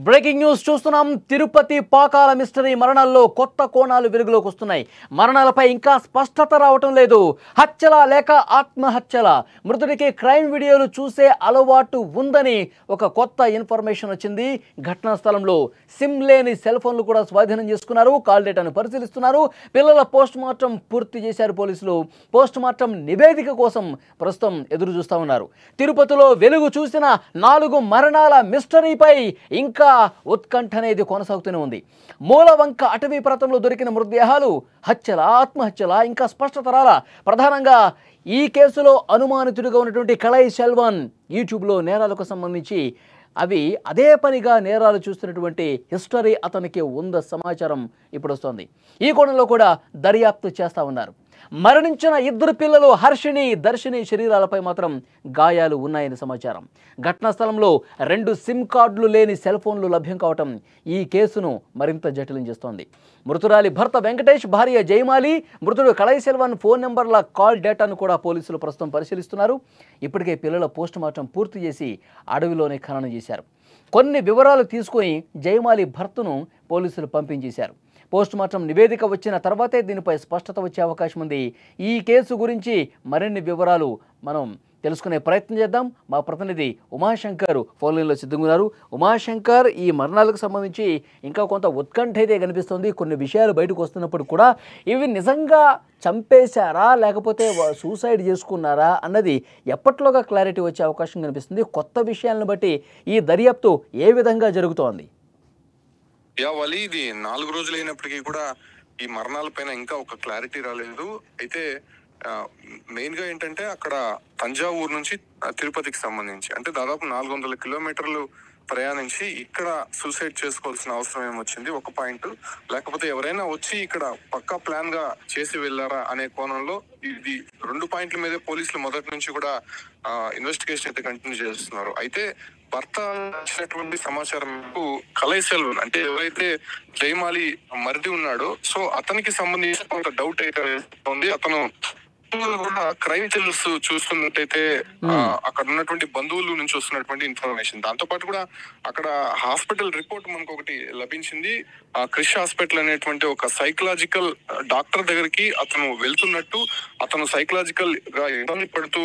Breaking news చూస్తున్నాం. Tirupati Pakala mystery మరణాల్లో కొత్త కోణాలు వెలుగులోకి వస్తున్నాయి. మరణాలపై ఇంకా స్పష్టత రావటం లేదు. హత్యల లేక ఆత్మహత్యల? మృతుడికి క్రైమ్ వీడియోలు చూసే అలవాటు ఉందని ఒక కొత్త ఇన్ఫర్మేషన్ వచ్చింది. ఘటనా స్థలంలో సిమ్ లేని సెల్ ఫోన్లు కూడా స్వాధీనం చేసుకున్నారు. కాల్ డేటాను పరిశీలిస్తున్నారు. పిల్లల పోస్ట్ మార్టం పూర్తి చేశారు పోలీసులు. పోస్ట్ మార్టం నివేదిక కోసం ప్రస్తుతం ఎదురు చూస్తూ ఉన్నారు. తిరుపతిలో వెలుగు చూసిన 4 మరణాల మిస్టరీపై ఇంకా ఉత్కంఠ అనేది కొనసాగుతూనే ఉంది. మూలవంక అటవీ ప్రాంతంలో దొరికిన మృతదేహాలు హత్యల, ఆత్మహత్యల ఇంకా స్పష్టత రాలా. ప్రధానంగా ఈ కేసులో అనుమానితుడిగా ఉన్నటువంటి కళై సెల్వన్ యూట్యూబ్లో నేరాలకు సంబంధించి అదే పనిగా నేరాలు చూస్తున్నటువంటి హిస్టరీ అతనికి ఉంద సమాచారం ఇప్పుడు వస్తోంది. ఈ కోణంలో కూడా దర్యాప్తు చేస్తూ ఉన్నారు. మరణించిన 2 పిల్లలు హర్షిని, దర్శిని శరీరాలపై మాత్రం గాయాలు ఉన్నాయని సమాచారం. ఘటనా స్థలంలో 2 సిమ్ కార్డులు లేని సెల్ ఫోన్లు లభ్యం కావటం ఈ కేసును మరింత జటిలం చేస్తోంది. మృతురాలి భర్త వెంకటేష్, భార్య జయమాలి, మృతుడు కళై సెల్వన్ ఫోన్ నెంబర్ల కాల్ డేటాను కూడా పోలీసులు ప్రస్తుతం పరిశీలిస్తున్నారు. ఇప్పటికే పిల్లల పోస్ట్ మార్టం పూర్తి చేసి అడవిలోనే ఖననం చేశారు. కొన్ని వివరాలు తీసుకొని జయమాలి భర్తను పోలీసులు పంపించేశారు. పోస్ట్ మార్టం నివేదిక వచ్చిన తర్వాతే దీనిపై స్పష్టత వచ్చే అవకాశం ఉంది. ఈ కేసు గురించి మరిన్ని వివరాలు మనం తెలుసుకునే ప్రయత్నం చేద్దాం. మా ప్రతినిధి ఉమాశంకర్ ఫోన్ లైన్లో సిద్ధంగా ఉన్నారు. ఉమాశంకర్, ఈ మరణాలకు సంబంధించి ఇంకా కొంత ఉత్కంఠ అయితే కనిపిస్తుంది. కొన్ని విషయాలు బయటకు వస్తున్నప్పుడు కూడా ఇవి నిజంగా చంపేశారా లేకపోతే సూసైడ్ చేసుకున్నారా అన్నది ఎప్పట్లోగా క్లారిటీ వచ్చే అవకాశం కనిపిస్తుంది. కొత్త విషయాలను బట్టి ఈ దర్యాప్తు ఏ విధంగా జరుగుతోంది? వలి, ఇది 4 రోజులు అయినప్పటికీ కూడా ఈ మరణాల పైన ఇంకా ఒక క్లారిటీ రాలేదు. అయితే మెయిన్ గా ఏంటంటే అక్కడ తంజావూరు నుంచి తిరుపతికి సంబంధించి అంటే దాదాపు 400 కిలోమీటర్లు ప్రయాణించి ఇక్కడ సూసైడ్ చేసుకోవాల్సిన అవసరం ఏమొచ్చింది ఒక పాయింట్. లేకపోతే ఎవరైనా వచ్చి ఇక్కడ పక్కా ప్లాన్ గా చేసి వెళ్ళారా అనే కోణంలో ఇది 2 పాయింట్ల మీదే పోలీసులు మొదటి నుంచి కూడా ఇన్వెస్టిగేషన్ అయితే కంటిన్యూ చేస్తున్నారు. అయితే భర్త ఇచ్చినటువంటి సమాచారం మేరకు కళై సెల్వన్ అంటే ఎవరైతే జయమాలి మరిది ఉన్నాడో సో అతనికి సంబంధించి కొంత డౌట్ అయితే ఉంది. అతను కూడా క్రైమ్ థ్రిల్లర్స్ చూస్తున్నట్టయితే అక్కడ ఉన్నటువంటి బంధువుల నుంచి వస్తున్నటువంటి ఇన్ఫర్మేషన్, దాంతో పాటు కూడా అక్కడ హాస్పిటల్ రిపోర్ట్ మనకు ఒకటి లభించింది. క్రిష్ హాస్పిటల్ అనేటువంటి ఒక సైకలాజికల్ డాక్టర్ దగ్గరికి అతను వెళ్తున్నట్టు, అతను సైకలాజికల్ గా ఇబ్బంది పడుతూ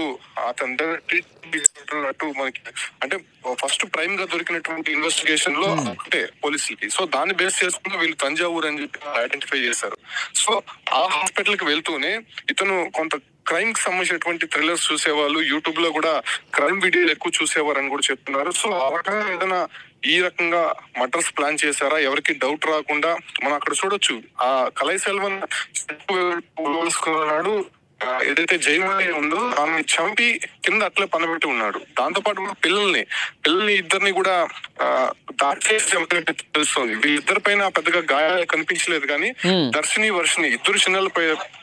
అతని దగ్గర ట్రీట్మెంట్ తీసుకుంటున్నట్టు మనకి అంటే ఫస్ట్ ప్రైమ్ గా దొరికినటువంటి ఇన్వెస్టిగేషన్ లో అంటే పోలీసులకి. సో దాన్ని బేస్ చేసుకుని వీళ్ళు తంజావూరు అని చెప్పి ఐడెంటిఫై చేశారు. సో ఆ హాస్పిటల్ కి వెళ్తూనే ఇతను కొంత క్రైమ్ కి సంబంధించినటువంటి థ్రిల్లర్స్ చూసేవాళ్ళు, యూట్యూబ్ లో కూడా క్రైమ్ వీడియోలు ఎక్కువ చూసేవారు అని కూడా చెప్తున్నారు. సో ఆ రకంగా ఏదైనా ఈ రకంగా మర్డర్స్ ప్లాన్ చేశారా, ఎవరికి డౌట్ రాకుండా మనం అక్కడ చూడొచ్చు. ఆ కళై సెల్వన్ నాడు ఏదైతే జయమాలి ఉందో ఆమె చంపి కింద అట్లే పనబెట్టి ఉన్నాడు. దాంతో పాటు కూడా పిల్లల్ని ఇద్దరిని కూడా దాడి చేసి చంపినట్టు తెలుస్తుంది. వీళ్ళిద్దరి పైన పెద్దగా గాయాలు కనిపించలేదు కానీ దర్శిని, వర్షిని ఇద్దరు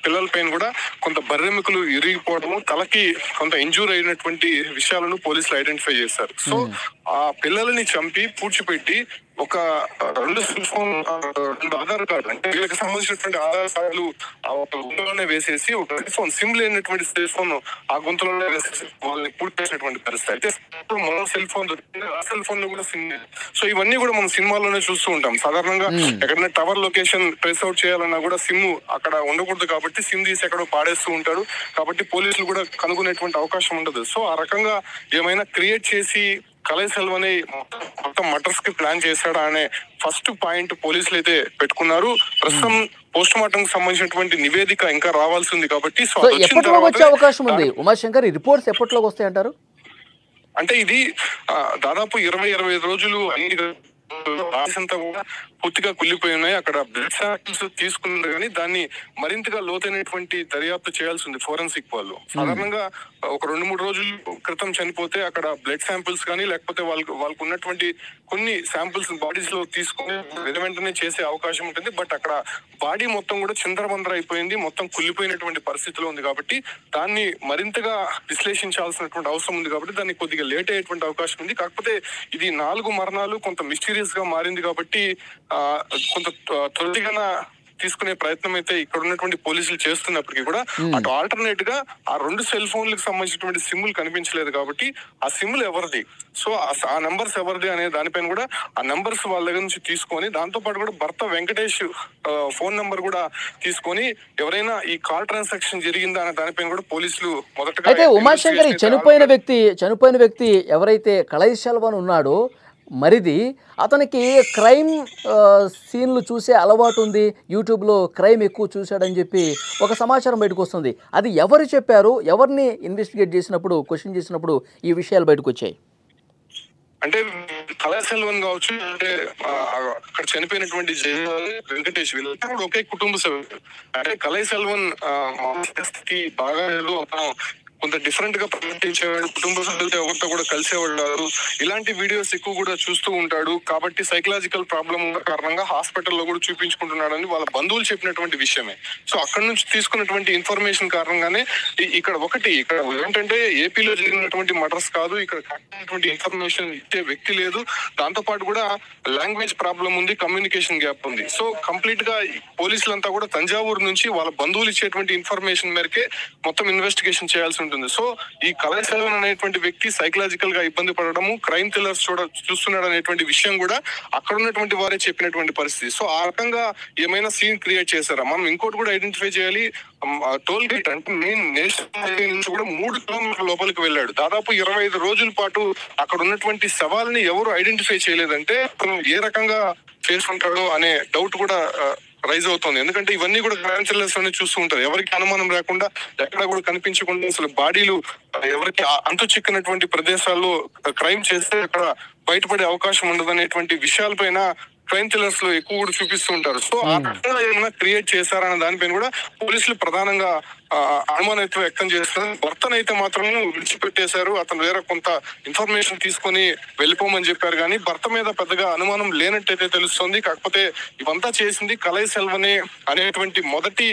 పిల్లల పైన కూడా కొంత బర్రెముకలు ఇరిగిపోవడము, తలకి కొంత ఇంజూర్ అయినటువంటి విషయాలను పోలీసులు ఐడెంటిఫై చేశారు. సో ఆ పిల్లల్ని చంపి పూడ్చిపెట్టి ఒక 2 సెల్ ఫోన్, 2 ఆధార్ కార్డు అంటే వీళ్ళకి సంబంధించినటువంటి ఆధార్ కార్డులు ఒక గుంతలోనే వేసేసి ఒక సెల్ ఫోన్, సిమ్ లేనటువంటి సెల్ ఫోన్ ఆ గుంతలోనే వేసేసి వాళ్ళని పూర్తి చేసినటువంటి పరిస్థితి. అయితే మరో సెల్ ఫోన్ దొరికింది, ఆ సెల్ ఫోన్ లో కూడా సిమ్. సో ఇవన్నీ కూడా మనం సినిమాల్లోనే చూస్తూ ఉంటాం. సాధారణంగా ఎక్కడైనా టవర్ లొకేషన్ ట్రేస్ అవుట్ చేయాలన్నా కూడా సిమ్ అక్కడ ఉండకూడదు కాబట్టి సిమ్ తీసి ఎక్కడో పాడేస్తూ ఉంటాడు. కాబట్టి పోలీసులు కూడా కనుగొనేటువంటి అవకాశం ఉండదు. సో ఆ రకంగా ఏమైనా క్రియేట్ చేసి కళై సెల్వన్ మొత్తం మర్డర్స్ కి ప్లాన్ చేశాడా అనే ఫస్ట్ పాయింట్ పోలీసులు అయితే పెట్టుకున్నారు. ప్రస్తుతం పోస్ట్ మార్టం కి సంబంధించినటువంటి నివేదిక ఇంకా రావాల్సి ఉంది కాబట్టి వచ్చే అవకాశం ఉంది. ఉమాశంకర్, ఈ రిపోర్ట్స్ ఎప్పటిలోకి వస్తాయి అంటారు? అంటే ఇది దాదాపు 20-25 రోజులు అంతా కూడా పూర్తిగా కుళ్ళిపోయి ఉన్నాయి. అక్కడ బ్లడ్ శాంపిల్స్ తీసుకున్నారు కానీ దాన్ని మరింతగా లోతైనటువంటి దర్యాప్తు చేయాల్సి ఉంది ఫోరెన్సిక్ వాళ్ళు. సాధారణంగా ఒక 2-3 రోజుల క్రితం చనిపోతే అక్కడ బ్లడ్ శాంపిల్స్ కానీ లేకపోతే వాళ్ళకు ఉన్నటువంటి కొన్ని శాంపిల్స్ బాడీస్ లో తీసుకుని వెంటనే చేసే అవకాశం ఉంటుంది. బట్ అక్కడ బాడీ మొత్తం కూడా చిందరబందర అయిపోయింది, మొత్తం కుళ్ళిపోయినటువంటి పరిస్థితిలో ఉంది కాబట్టి దాన్ని మరింతగా విశ్లేషించాల్సినటువంటి అవసరం ఉంది కాబట్టి దాన్ని కొద్దిగా లేట్ అయ్యేటువంటి అవకాశం ఉంది. కాకపోతే ఇది 4 మరణాలు కొంత మిస్టీరియస్ గా మారింది కాబట్టి కొంత త్వరగా తీసుకునే ప్రయత్నం అయితే ఇక్కడ ఉన్నటువంటి పోలీసులు చేస్తున్నప్పటికీ కూడా అటు ఆల్టర్నేట్ గా ఆ 2 సెల్ ఫోన్లకు సంబంధించినటువంటి సిమ్లు కనిపించలేదు కాబట్టి ఆ సిమ్లు ఎవరిది, సో ఆ నంబర్స్ ఎవరిది అనే దానిపైన కూడా ఆ నంబర్స్ వాళ్ళ దగ్గర నుంచి తీసుకొని దాంతో పాటు కూడా భర్త వెంకటేష్ ఫోన్ నంబర్ కూడా తీసుకొని ఎవరైనా ఈ కాల్ ట్రాన్సాక్షన్ జరిగిందా అనే దానిపైన కూడా పోలీసులు మొదటగా అయితే ఉమాశంకర్ చనిపోయిన వ్యక్తి ఎవరైతే కళై సెల్వన్ ఉన్నాడో మరిది, అతనికి క్రైమ్ సీన్లు చూసే అలవాటు ఉంది, యూట్యూబ్లో క్రైమ్ ఎక్కువ చూశాడని చెప్పి ఒక సమాచారం బయటకు వస్తుంది. అది ఎవరు చెప్పారు, ఎవరిని ఇన్వెస్టిగేట్ చేసినప్పుడు, క్వశ్చన్ చేసినప్పుడు ఈ విషయాలు బయటకు వచ్చాయి? అంటే కళా సెల్వన్ కావచ్చు, అంటే అక్కడ చనిపోయినటువంటి వెంకటేష్ వీళ్ళంతా కూడా ఒకే కుటుంబ సభ్యులు. అంటే కళా సెల్వన్ బాగా కొంత డిఫరెంట్ గా ప్రవర్తించేవాడు, కుటుంబ సభ్యులతో ఎవరితో కూడా కలిసేవాళ్ళు, ఇలాంటి వీడియోస్ ఎక్కువ కూడా చూస్తూ ఉంటాడు. కాబట్టి సైకలాజికల్ ప్రాబ్లం ఉన్న కారణంగా హాస్పిటల్లో కూడా చూపించుకుంటున్నాడని వాళ్ళ బంధువులు చెప్పినటువంటి విషయమే. సో అక్కడ నుంచి తీసుకున్నటువంటి ఇన్ఫర్మేషన్ కారణంగానే ఇక్కడ ఏంటంటే ఏపీలో జరిగినటువంటి మర్డర్స్ కాదు, ఇక్కడ కట్టినటువంటి ఇన్ఫర్మేషన్ ఇచ్చే వ్యక్తి లేదు, దాంతో పాటు కూడా లాంగ్వేజ్ ప్రాబ్లం ఉంది, కమ్యూనికేషన్ గ్యాప్ ఉంది. సో కంప్లీట్ గా పోలీసులంతా కూడా తంజావూరు నుంచి వాళ్ళ బంధువులు ఇచ్చేటువంటి ఇన్ఫర్మేషన్ మేరకే మొత్తం ఇన్వెస్టిగేషన్ చేయాల్సి ఉంటుంది. సో ఈ కళా సెల్వన్ అనేటువంటి వ్యక్తి సైకలాజికల్ గా ఇబ్బంది పడడము, క్రైమ్ థ్రిల్లర్స్ చూస్తున్నాడు అనేటువంటి విషయం కూడా అక్కడ ఉన్నటువంటి వారే చెప్పినటువంటి పరిస్థితి. సో ఆ రకంగా ఏమైనా సీన్ క్రియేట్ చేశారా? మనం ఇంకోటి కూడా ఐడెంటిఫై చేయాలి. టోల్ గేట్ అంటే మెయిన్ నేషనల్ హైవే నుంచి కూడా 3 కిలోమీటర్ల లోపలికి వెళ్ళాడు. దాదాపు 25 రోజుల పాటు అక్కడ ఉన్నటువంటి సవాల్ని ఎవరు ఐడెంటిఫై చేయలేదంటే అతను ఏ రకంగా చేసుకుంటాడో అనే డౌట్ కూడా రైజ్ అవుతుంది. ఎందుకంటే ఇవన్నీ కూడా క్రైమ్ థ్రిల్లర్స్ అనే చూస్తూ ఉంటారు, ఎవరికి అనుమానం లేకుండా, ఎక్కడ కూడా కనిపించకుండా, అసలు బాడీలు ఎవరికి అంతు చిక్కినటువంటి ప్రదేశాల్లో క్రైమ్ చేస్తే అక్కడ బయటపడే అవకాశం ఉండదు అనేటువంటి విషయాలపైన క్రైమ్ థ్రిల్లర్స్ లో ఎక్కువ కూడా చూపిస్తూ ఉంటారు. సో ఆ రకంగా ఏమైనా క్రియేట్ చేశారన్న దానిపైన కూడా పోలీసులు ప్రధానంగా అనుమానం అయితే వ్యక్తం చేస్తారు. భర్తనైతే మాత్రం విడిచిపెట్టేశారు, అతను వేరే కొంత ఇన్ఫర్మేషన్ తీసుకొని వెళ్ళిపోమని చెప్పారు, కానీ భర్త మీద పెద్దగా అనుమానం లేనట్టయితే తెలుస్తుంది. కాకపోతే ఇవంతా చేసింది కళై సెల్వనే అనేటువంటి మొదటి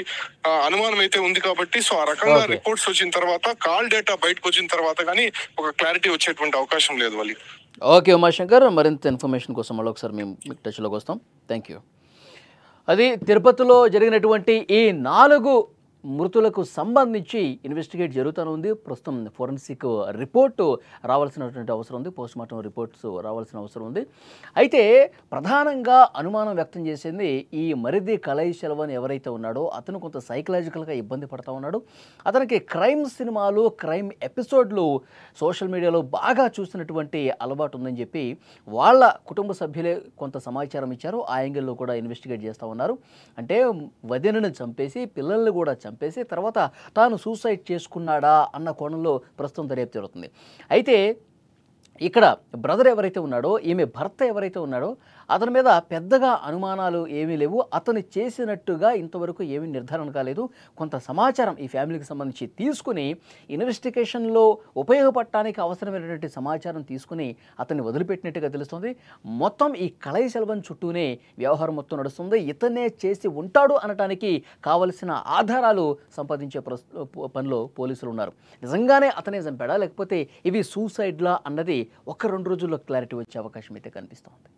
అనుమానం అయితే ఉంది కాబట్టి, సో ఆ రకంగా రిపోర్ట్స్ వచ్చిన తర్వాత, కాల్ డేటా బయటకు వచ్చిన తర్వాత కానీ ఒక క్లారిటీ వచ్చేటువంటి అవకాశం లేదు వాళ్ళు. ఓకే ఉమాశంకర్, మరింత ఇన్ఫర్మేషన్ కోసం మళ్ళీ ఒకసారి మేము మీకు టచ్లోకి వస్తాం. Thank you. అది తిరుపతిలో జరిగినటువంటి ఈ 4 మృతులకు సంబంధించి ఇన్వెస్టిగేట్ జరుగుతూ ఉంది. ప్రస్తుతం ఫోరెన్సిక్ రిపోర్టు రావాల్సినటువంటి అవసరం ఉంది, పోస్ట్మార్టం రిపోర్ట్స్ రావాల్సిన అవసరం ఉంది. అయితే ప్రధానంగా అనుమానం వ్యక్తం చేసింది ఈ మరిది కళై సెల్వన్ ఎవరైతే ఉన్నాడో అతను కొంత సైకలాజికల్గా ఇబ్బంది పడుతూ ఉన్నాడు. అతనికి క్రైమ్ సినిమాలు, క్రైమ్ ఎపిసోడ్లు సోషల్ మీడియాలో బాగా చూసినటువంటి అలవాటు ఉందని చెప్పి వాళ్ళ కుటుంబ సభ్యులే కొంత సమాచారం ఇచ్చారు. ఆ యాంగిల్లో కూడా ఇన్వెస్టిగేట్ చేస్తూ ఉన్నారు. అంటే వదినను చంపేసి, పిల్లల్ని కూడా చంపేసి తర్వాత తాను సూసైడ్ చేసుకున్నాడా అన్న కోణంలో ప్రస్తుతం దర్యాప్తు జరుగుతుంది. అయితే ఇక్కడ బ్రదర్ ఎవరైతే ఉన్నాడో, ఈమె భర్త ఎవరైతే ఉన్నాడో అతని మీద పెద్దగా అనుమానాలు ఏమీ లేవు. అతను చేసినట్టుగా ఇంతవరకు ఏమీ నిర్ధారణ కాలేదు. కొంత సమాచారం ఈ ఫ్యామిలీకి సంబంధించి తీసుకుని ఇన్వెస్టిగేషన్లో ఉపయోగపడటానికి అవసరమైనటువంటి సమాచారం తీసుకుని అతన్ని వదిలిపెట్టినట్టుగా తెలుస్తుంది. మొత్తం ఈ కళై సెల్వన్ చుట్టూనే వ్యవహారం మొత్తం నడుస్తుంది. ఇతనే చేసి ఉంటాడు అనటానికి కావలసిన ఆధారాలు సంపాదించే పనిలో పోలీసులు ఉన్నారు. నిజంగానే అతనే చంపాడా లేకపోతే ఇవి సూసైడ్లా అన్నది 1-2 రోజుల్లో క్లారిటీ వచ్చే అవకాశం అయితే కనిపిస్తోంది.